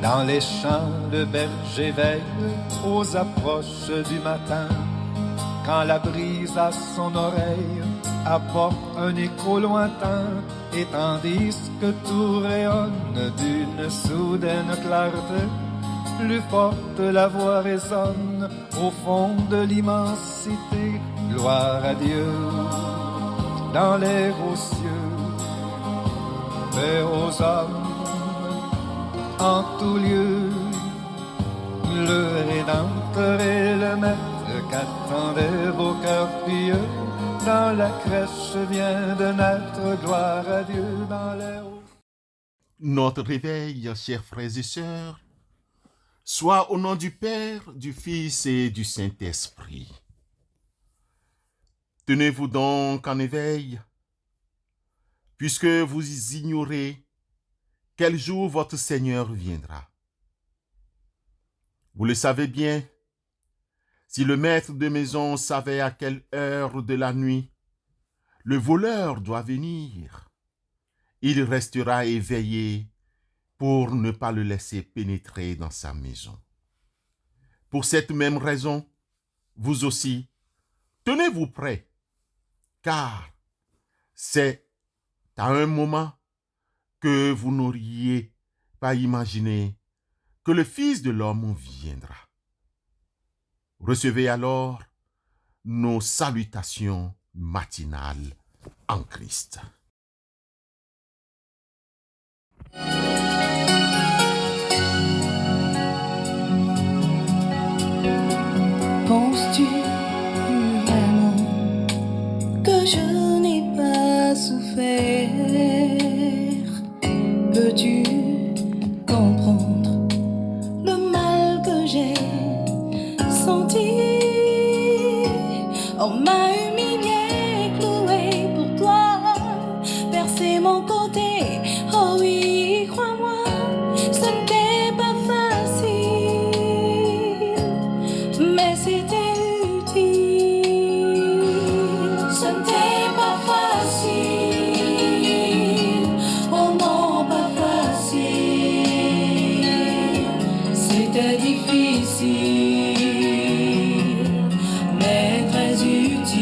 Dans les champs, le berger veille aux approches du matin. Quand la brise à son oreille apporte un écho lointain, et tandis que tout rayonne d'une soudaine clarté, plus forte la voix résonne au fond de l'immensité. Gloire à Dieu dans les hauts cieux, paix aux hommes en tout lieu. Le Rédempteur et le Maître qu'attendaient vos cœurs pieux, dans la crèche vient de naître. Gloire à Dieu dans les hauts. Notre réveil, chers frères et sœurs, soit au nom du Père, du Fils et du Saint-Esprit. Tenez-vous donc en éveil, puisque vous ignorez quel jour votre Seigneur viendra. Vous le savez bien, si le maître de maison savait à quelle heure de la nuit le voleur doit venir, il restera éveillé pour ne pas le laisser pénétrer dans sa maison. Pour cette même raison, vous aussi, tenez-vous prêts, car c'est à un moment que vous n'auriez pas imaginé que le Fils de l'homme viendra. Recevez alors nos salutations matinales en Christ. Penses-tu vraiment que je n'ai pas souffert? Peux-tu comprendre le mal que j'ai senti? On m'a humilié, cloué pour toi, percé mon côté. Oh oui, crois-moi, ce n'était pas facile, mais c'était utile. Ce n'était pas facile, oh non, pas facile. C'était difficile, mais très utile.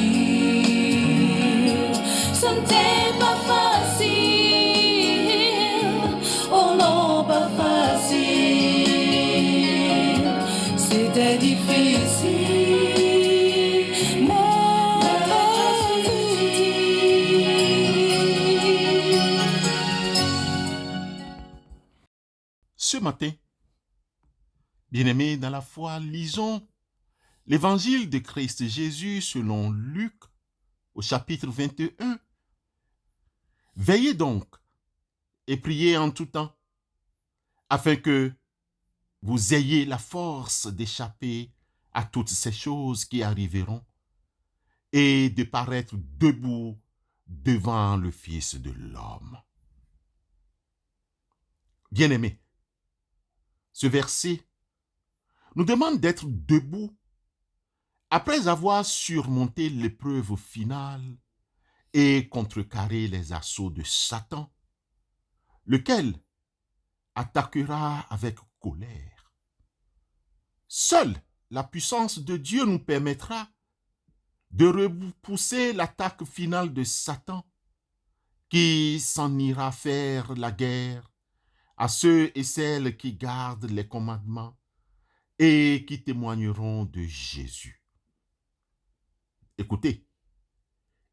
Ce n'était pas facile, oh non, pas facile. C'était difficile, mais très utile. Ce matin, bien-aimés dans la foi, lisons l'évangile de Christ Jésus selon Luc au chapitre 21. Veillez donc et priez en tout temps, afin que vous ayez la force d'échapper à toutes ces choses qui arriveront et de paraître debout devant le Fils de l'homme. Bien-aimés, ce verset nous demande d'être debout après avoir surmonté l'épreuve finale et contrecarré les assauts de Satan, lequel attaquera avec colère. Seule la puissance de Dieu nous permettra de repousser l'attaque finale de Satan, qui s'en ira faire la guerre à ceux et celles qui gardent les commandements et qui témoigneront de Jésus. Écoutez,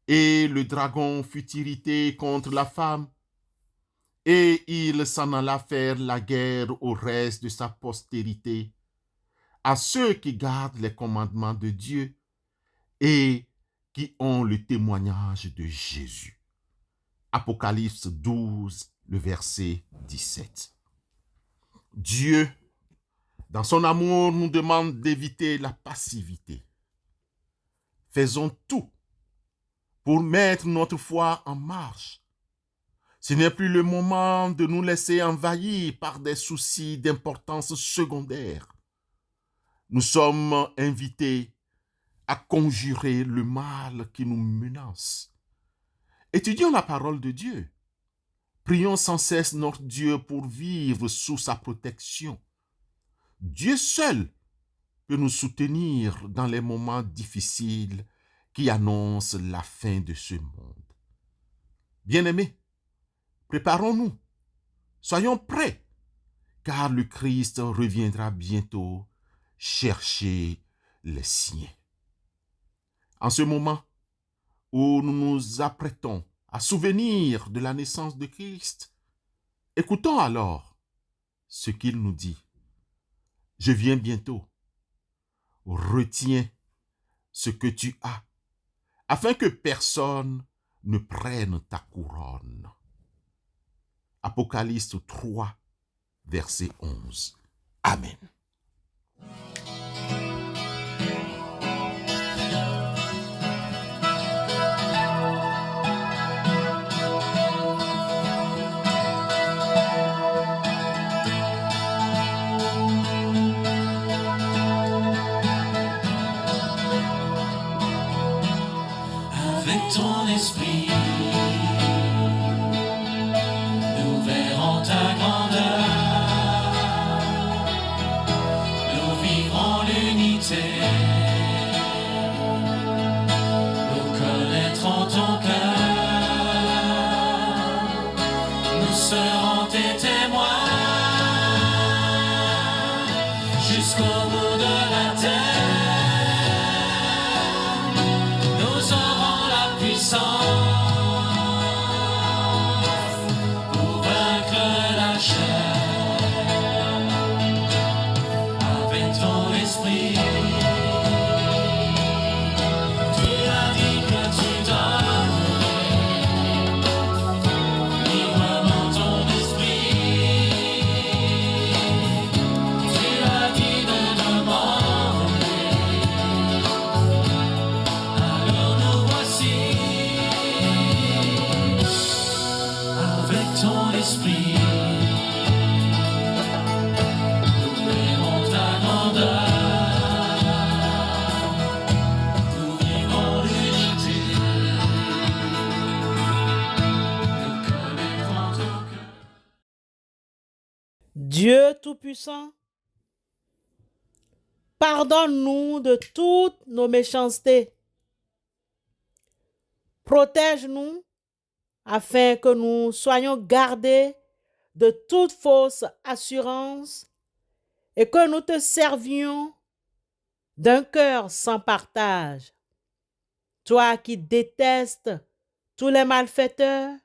et le dragon fut irrité contre la femme, et il s'en alla faire la guerre au reste de sa postérité, à ceux qui gardent les commandements de Dieu et qui ont le témoignage de Jésus. Apocalypse 12, le verset 17. Dieu, dans son amour, nous demande d'éviter la passivité. Faisons tout pour mettre notre foi en marche. Ce n'est plus le moment de nous laisser envahir par des soucis d'importance secondaire. Nous sommes invités à conjurer le mal qui nous menace. Étudions la parole de Dieu. Prions sans cesse notre Dieu pour vivre sous sa protection. Dieu seul peut nous soutenir dans les moments difficiles qui annoncent la fin de ce monde. Bien-aimés, préparons-nous, soyons prêts, car le Christ reviendra bientôt chercher les siens. En ce moment où nous nous apprêtons à souvenir de la naissance de Christ, écoutons alors ce qu'il nous dit. Je viens bientôt. Retiens ce que tu as, afin que personne ne prenne ta couronne. Apocalypse 3, verset 11. Amen. Avec ton esprit, nous verrons ta grandeur, nous vivrons l'unité, nous connaîtrons ton cœur, nous serons tes témoins jusqu'au bout de la terre. Pour vaincre la chair, avec ton esprit, tu as dit que tu donnerais, librement ton esprit, tu as dit de demander, alors nous voici. Avec ton esprit, nous verrons ta grandeur, nous vivrons l'unité, nous connaîtrons ton cœur. Dieu Tout-Puissant, pardonne-nous de toutes nos méchancetés. Protège-nous afin que nous soyons gardés de toute fausse assurance et que nous te servions d'un cœur sans partage. Toi qui détestes tous les malfaiteurs,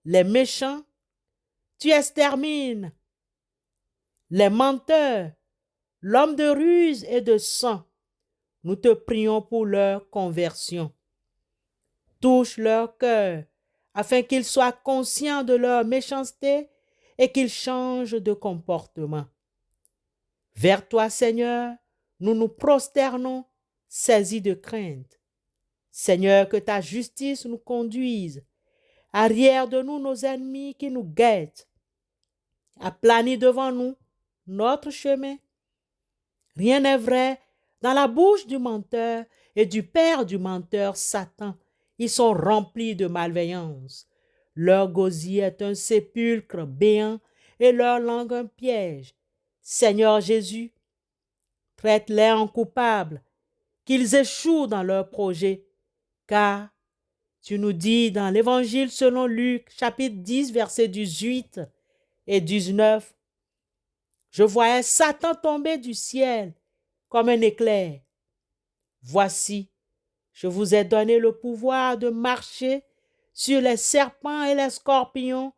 les méchants, tu extermines les menteurs, l'homme de ruse et de sang. Nous te prions pour leur conversion. Touche leur cœur afin qu'ils soient conscients de leur méchanceté et qu'ils changent de comportement. Vers toi, Seigneur, nous nous prosternons, saisis de crainte. Seigneur, que ta justice nous conduise. Arrière de nous nos ennemis qui nous guettent. Aplanis devant nous notre chemin. Rien n'est vrai dans la bouche du menteur et du père du menteur, Satan. Ils sont remplis de malveillance. Leur gosier est un sépulcre béant et leur langue un piège. Seigneur Jésus, traite-les en coupables, qu'ils échouent dans leurs projets, car tu nous dis dans l'Évangile selon Luc, chapitre 10, versets 18 et 19, « Je voyais Satan tomber du ciel comme un éclair. Voici, je vous ai donné le pouvoir de marcher sur les serpents et les scorpions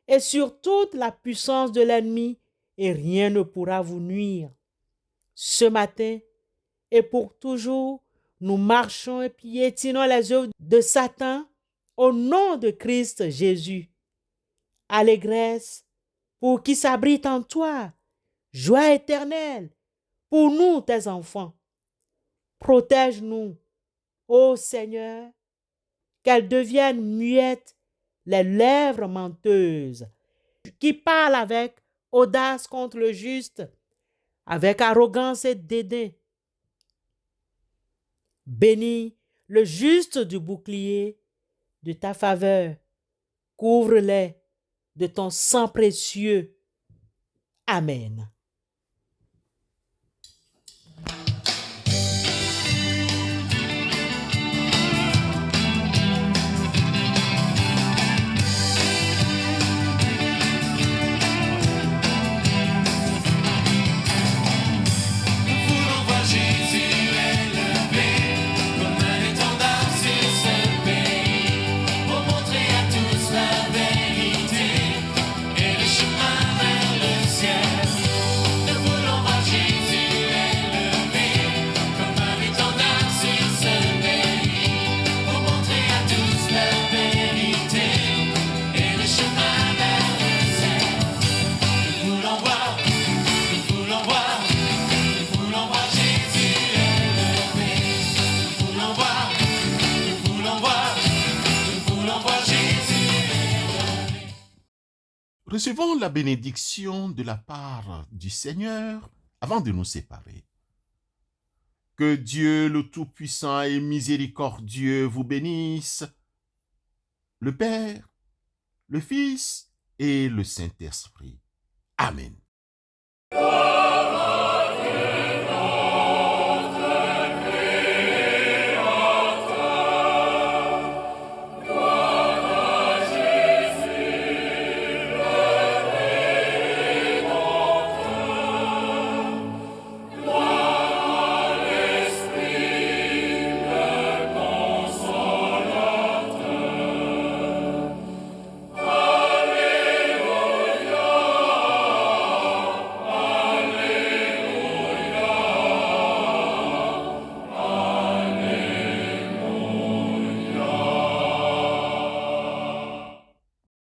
et sur toute la puissance de l'ennemi, et rien ne pourra vous nuire. Ce matin et pour toujours, nous marchons et piétinons les œuvres de Satan au nom de Christ Jésus. Allégresse pour qui s'abrite en toi, joie éternelle pour nous, tes enfants. Protège-nous, ô Seigneur, qu'elles deviennent muettes les lèvres menteuses, qui parlent avec audace contre le juste, avec arrogance et dédain. Bénis le juste du bouclier de ta faveur. Couvre-les de ton sang précieux. Amen. Nous voulons voir Jésus élevé comme un étendard sur ce pays, pour montrer à tous la vérité et le chemin vers le ciel. Nous voulons voir Jésus élevé comme un étendard sur ce pays, pour montrer à tous la vérité et le chemin vers le ciel. Nous voulons voir Jésus élevé. Nous voulons voir Jésus élevé. Recevons la bénédiction de la part du Seigneur avant de nous séparer. Que Dieu le Tout-Puissant et Miséricordieux vous bénisse, le Père, le Fils et le Saint-Esprit. Amen.